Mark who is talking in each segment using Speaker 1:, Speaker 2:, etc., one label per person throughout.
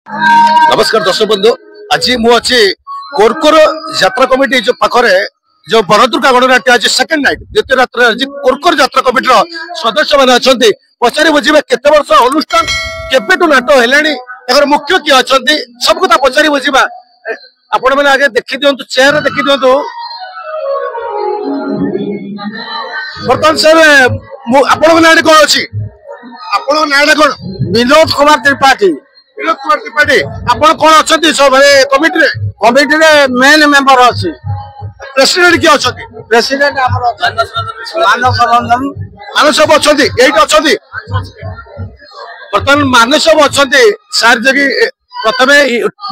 Speaker 1: नमस्कार दर्शक बंधु आज मुझे कोरकोर यात्रा कमिटी जो पाखरे जो बनदुर्गा गणनाट्य आज सेकेंड नाइट द्वितीय रात्र आज कोरकोर यात्रा कमिटी सदस्य मैंने अच्छा पचारि बुझे केते वर्ष अनुष्ठान केबेठू नाट है मुख्य किए अच्छा सब कथा पचारि बुझा आपण मैंने आगे देखी दिंतु चेहरा देखी दिंतु बर्तमान सर आपण ना कौन अच्छी आपण ना कौन
Speaker 2: विनोद कुमार त्रिपाठी
Speaker 1: विनोद कुमार त्रिपाठी आपण कौन अच्छा सब
Speaker 2: कमिटी मेन मेंबर अच्छी
Speaker 1: प्रेसिडेंट किए अच्छा
Speaker 2: प्रेसिडेंट मानस रंजन
Speaker 1: मानस सब अच्छा ये बर्तमान मानस सब अच्छा सार जी प्रथम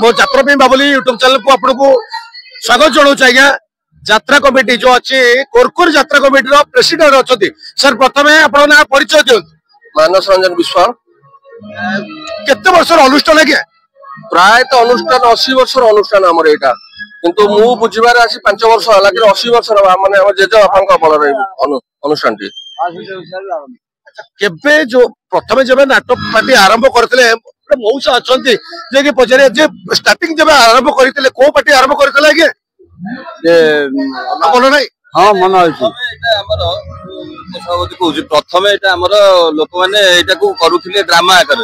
Speaker 1: मो यात्रा बाबुली यूट्यूब चैनल को आपको स्वागत जनाऊँ आज्ञा यात्रा कमिटी जो अच्छी कोरकोर यात्रा कमिटी प्रेसिडेंट अच्छा सर प्रथम आप परिचय दिखाते
Speaker 3: मानस रंजन विश्वाल
Speaker 1: केते वर्ष अनुष्ठान है
Speaker 3: प्राय तो अनुष्ठान 80 वर्ष अनुष्ठान आमर यहाँ किंतु मु बुझार आसी 5 वर्ष है कि 80 वर्ष माने जेजे बापा बल अनुष्ठान टी
Speaker 1: केबे जो प्रथम जब नाटक पार्टी आरंभ करते मौसा अच्छा पचारे स्टार्टिंग जब आरंभ करते कौ पार्टी आरंभ करते आगे मन ना
Speaker 2: हाँ मन
Speaker 3: प्रथम यहाँ लोक मैंने करुले ड्रामा आकार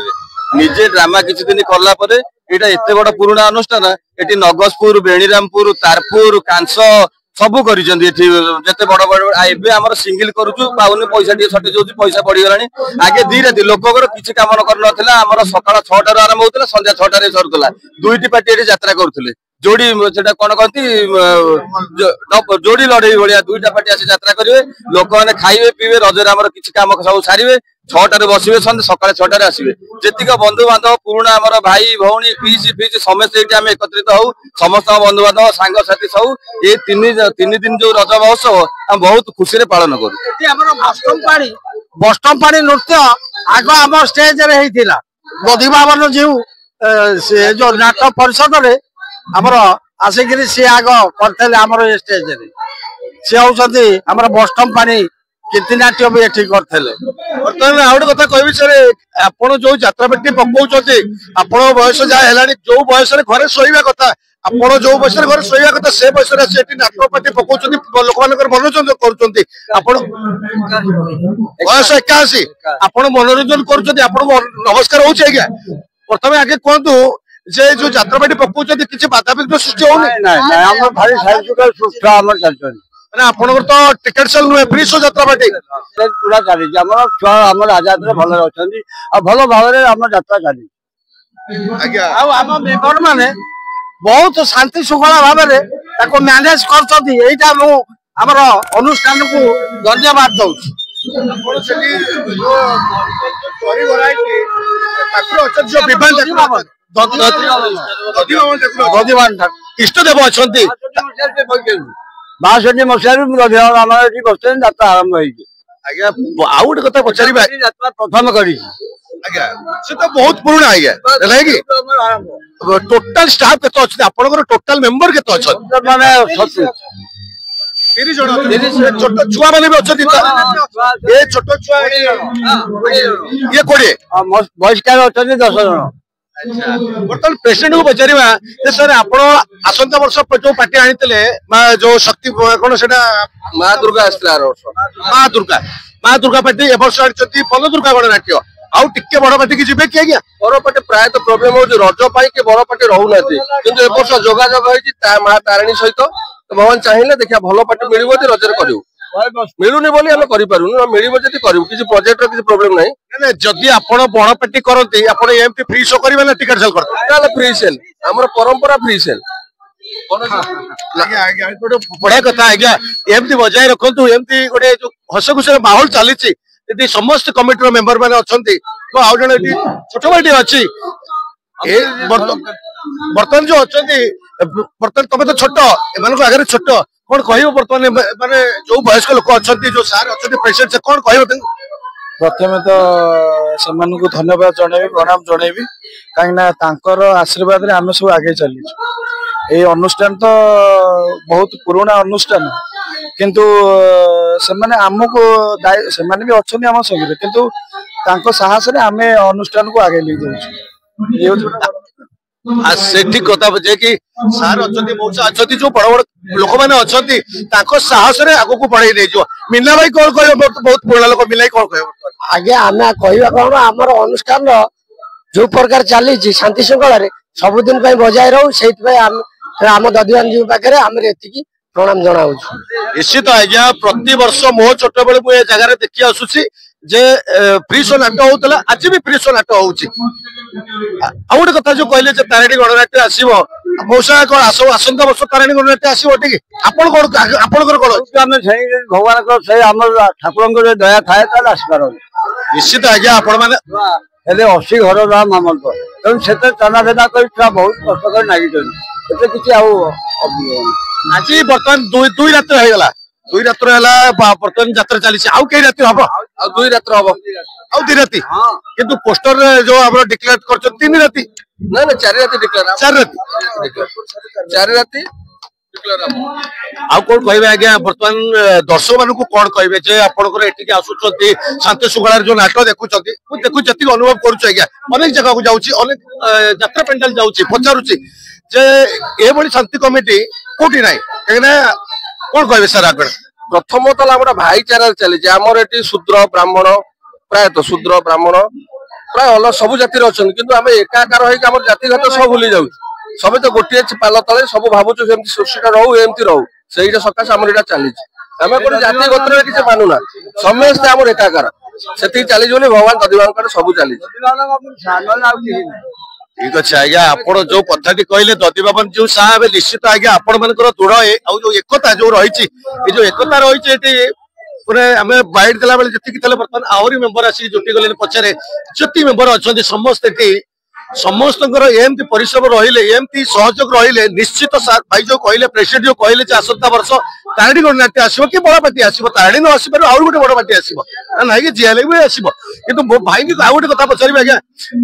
Speaker 3: निजे ड्रामा किसी दिन कला एत बड़ पुराणा अनुष्ठान ये नगजपुर बेणीरामपुर तारपुर कांस सबू कर बड़ बड़ आम सिंगल करुचु पाऊनी पैसा टे सटेज हो पैसा बढ़ीगला आगे दी राति लोकर किसी कम कर आम सका 6 आरंभ होता संध्या 6 सरुला दुईटी पार्टी यात्रा करुले जोड़ी से कौन कहती जोड़ी लड़े भाया दुईटा पार्टी आसी यात्रा करेंगे लोक मैंने खाइबे पीबे रजर आम किसी कम सब सारे 6 बसवे सका 6 आसवे जीक बंधु बांधव पुराणा आम भाई भौणी पीसी फीसी समस्ते ये एकत्रित हो समस्त बंधु बांधव सांगसाथी सब ये तीन दिन जो रज महोत्सव आम बहुत खुशी पालन करूँ
Speaker 2: बस्टम पाणी नृत्य आग आम स्टेज बधी बाबन जो नाटक परिषद में आमर आसिक सी आग करते आमर स्टेज सी होती आमर बस्टम पानी कीर्ति नाट्य भी ये करते
Speaker 1: बर्तमान आ गए कथा कह सर आप जो यात्रा पेटी पकाउं आप बयस जहाँ जो बयस घर शोवा कथा आप जो बयस घर शोवा कथा से बयस नाटक पार्टी पकाउं लोक मान मनोरंजन कर बयस 81 आप मनोरंजन कर नमस्कार हो प्रथम आगे कहतु जे जो यात्रा पार्टी पकाउं किसी बाधा विघ्न सृष्टि हो आपनकर तो टिकेट सेल नुहे फ्री शो यात्रा पार्टी
Speaker 2: पूरा चली छुआ आम आजाद भल अच्छा भल भाव यात्रा चली मेम्बर मैंने बहुत शांति श्रृंखला भाव मैनेज कर अनुष्ठान को धन्यवाद दौर
Speaker 1: इष्ट देव अच्छा
Speaker 2: 62 मसीह बस यात्रा आरंभ
Speaker 1: आउ गोटे कथा पचार
Speaker 2: प्रथम कर
Speaker 1: बहुत पुराना है कि टोटाल स्टाफ केते अछि आपनकर टोटाल मेंबर केते अछि
Speaker 2: माने
Speaker 1: 30 जण छोट छुआ माने भी अछि ए छोट छुआ ये कोडे
Speaker 2: बहिष्कार अछि 10 जण
Speaker 1: बर्तमान प्रेसिडेंट को पचार सर आप आसंता वर्ष जो पार्टी आनी जो शक्ति कौन से
Speaker 3: माँ दुर्गा
Speaker 1: माँ दुर्गा पार्टी ए वर्ष आनी बनदुर्गा गणनाट्य आउ टिके बड़ पार्टी की जीवे कि आज्ञा
Speaker 3: बड़ पार्टी प्राय तो प्रोब्लेम हो रज पाई बड़ पार्टी रोना किंतु ए वर्ष जोगाजोग होती माँ तारिणी सहित भगवान चाहिए देखिए भल पार्टी मिल रजर करूँ मिलूनी बोली हम करूँ मिल किसी प्रोजेक्ट किसी प्रोब्लेम नहीं
Speaker 1: जदि आपण बड़ पार्टी करते आपण एमपी फ्री शो करेंगे ना टिकट सेल करते
Speaker 3: फ्री सेल आम परंपरा फ्री सेल
Speaker 1: बढ़िया कथा आज्ञा एमती बजाय रखु एमती गोटे जो हस खुशी माहौल चली समस्त कमिटी मेंबर मैंने अच्छा आउ जन छोट भाई अच्छी बर्तमान जो अच्छा बर्तमान तुम तो छोट एम आगे छोट कौन कह बर्तमान माने जो वयस्क लोक अच्छा जो सार अच्छा प्रेसिडेंट से कौन कह
Speaker 2: प्रथम तो से धन्यवाद जनइबी प्रणाम जनइबी कहीं आशीर्वाद रे आम सब आगे चली ये अनुष्ठान तो बहुत पुराना अनुष्ठान किंतु से माने आमको से माने भी अच्छे आम संगे किंतु साहस रे आमे अनुष्ठान को आगे ले जाऊ।
Speaker 1: सेठी कथा जे कि सार अच्छी मौसा अच्छी जो बड़ बड़ लोक मैंने अच्छा साहस आगे बढ़े नहीं मीना भाई कौन कह बहुत पुराना लोक मीना कौन कह
Speaker 4: आगे आम कह कौन आमर अनुष्ठान जो प्रकार चली शांति श्रृंखला सबुदिन बजाय रहू से आम दधिवान जी पाखे आम एति प्रणाम जनाऊ
Speaker 1: निश्चित आज्ञा प्रति वर्ष मो छोट बेले मुझे जगह देखी आसूसी जे फ्री शो नाट्य होता आज भी फ्री शो नाट्य हो गोटे कथा जो कहले तारिणी गणनाट्य आसो मौसा कौन आसंता वर्ष तारिणी गणनाट्य आसो ठीक आपण कौन आपंकर कौन
Speaker 2: भगवान ठाकुर दया थाए आसपार
Speaker 1: निश्चित आज्ञा आपण मैंने
Speaker 2: 80 घर मामल तेणु से चना देना कर बहुत कष्ट नागिट किसी
Speaker 1: आज बर्तमान दुई रात्र होगा दुई रात्र है बर्तमान यात्रा चली आउ कई राति हम दुई रात्र हम आउ दी राति किंतु पोस्टर जो आप डिक्लेयर कर 3 राति
Speaker 3: ना ना 4 राति डिक्लेयर
Speaker 1: 4 राति
Speaker 3: 4 राति
Speaker 1: आउ कौन कहे आज्ञा बर्तमान दर्शक मान कौन कहे जे आपंकर एटिक आसुच्च शांति श्रृंखलार जो नाटक देखुं जी अनुभव करुच्च अनेक जगह को जाऊँगी अनेक यात्रा पेंडाल जाऊँगी पचारुची जे ये शांति कमिटी कोटी ना कहीं कौन कहे सर आप
Speaker 3: प्रथम तो आम भाईचारा चली आमर ये शूद्र ब्राह्मण प्रायतः शूद्र ब्राह्मण प्राय अलग सब जातिर अच्छा किंतु आम एकाकार हो जातिगत सब भूली जाऊ सब तो गोटे पाल तले सब भावुँ सुशील रहू एमती रहू से सकाश आम यहाँ चली आम जातिगत किसी मानुना समस्ते आम एकाकार से चली भगवान दधिवान सब चली
Speaker 1: ठीक अच्छे आज्ञा आप जो कथा कहले दधिबाबन जो साहब निश्चित आज्ञा आपण मान दृढ़ जो एकता जो रही जो एकता रही आम बाइट देला बेले जी बर्तमान आहरी मेंबर आसिक जुटी गले पचारे जी मेंबर अच्छा समस्ते समस्त एमती परिश्रम रही एमती सहयोग रही निश्चित सार भाई जो कहले प्रेसिडेंट जो कहले आसंता वर्ष तारिणी गणनाट्य आसो कि बड़ पार्टी आसो तारिणी न आसपार आउ गोटे बड़ पार्टी आसो ना कि जी भी आसो कि मो भाई की आउ गोटे कथा पचारि आज्ञा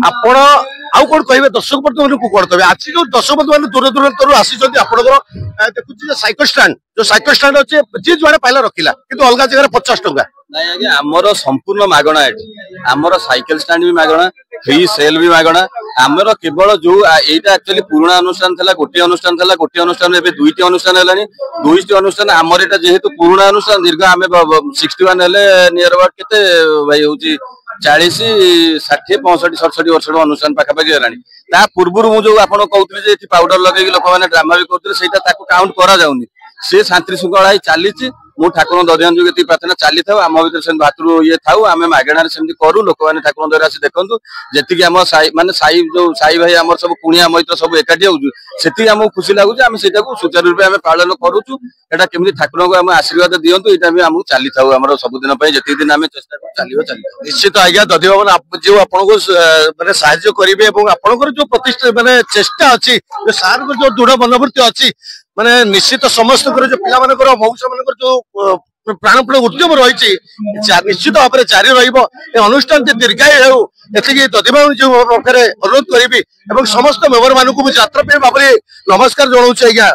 Speaker 1: आपण आउ कौन कहे दर्शक बंधु मान कौन कहे आज जो दर्शक बंधु मैंने दूर दूर आसी देखुची साइकेल स्टैंड जो साइकेल स्टैंड अच्छे जी जुआड़े पाइला रखिला कि अलग जगह 50 टंका
Speaker 3: नहीं आज्ञा आमर संपूर्ण मागणा आमर साइकेल स्टैंड भी मागणा फ्री सेल भी मागणा आमर केवल जो एटा एक्चुअली पुराना अनुष्ठान था गोटे अनुष्ठान एवं 2टी अनुष्ठान है 2टी अनुष्ठान आमर एटा जेहेतु पुराना अनुष्ठान दीर्घ आम 61 नियर अबाउट केते भाई हूँ 40 60 65 67 वर्ष अनुष्ठान पाखापाखि है पूर्व मुझे आप कहते पाउडर लगे लोक मैंने ड्रामा भी करते काउंट करा जाउनी से शांति श्रृंखला चली मु ठाकुर दधिवान जो ये प्रार्थना चली था आम भर से भातृ ये था आम मागणार से करूँ लोक मैंने ठाकुर दर आसी देखु जी आम मानने साई जो साई भाई आम सब कुणिया मैत्र सब एकाठी होती आमको खुशी लगुच आम से सुचारू रूप में पालन करुचु एटा केमी ठाकुर को आम आशीर्वाद दिंतु यहाँ भी आमको चली था आम सबुदिन जी दिन आम चेष्टा चलो
Speaker 1: निश्चित आज्ञा दधिबाबन जो आपको मैंने साहाय्य करेंगे आपंकर जो प्रतिष्ठा मैंने चेष्टा अच्छी सार जो दृढ़ मनोवृत्ति अच्छी माने निश्चित समस्त जो पिला मौसा मान जो प्राणपण उद्यम रही निश्चित भाव में जारी अनुष्ठान दीर्घायी हो दधिबाबन जी पाखे अनुरोध करी समस्त मेम्बर मानक यात्रा भाव नमस्कार जनाऊँ आज्ञा।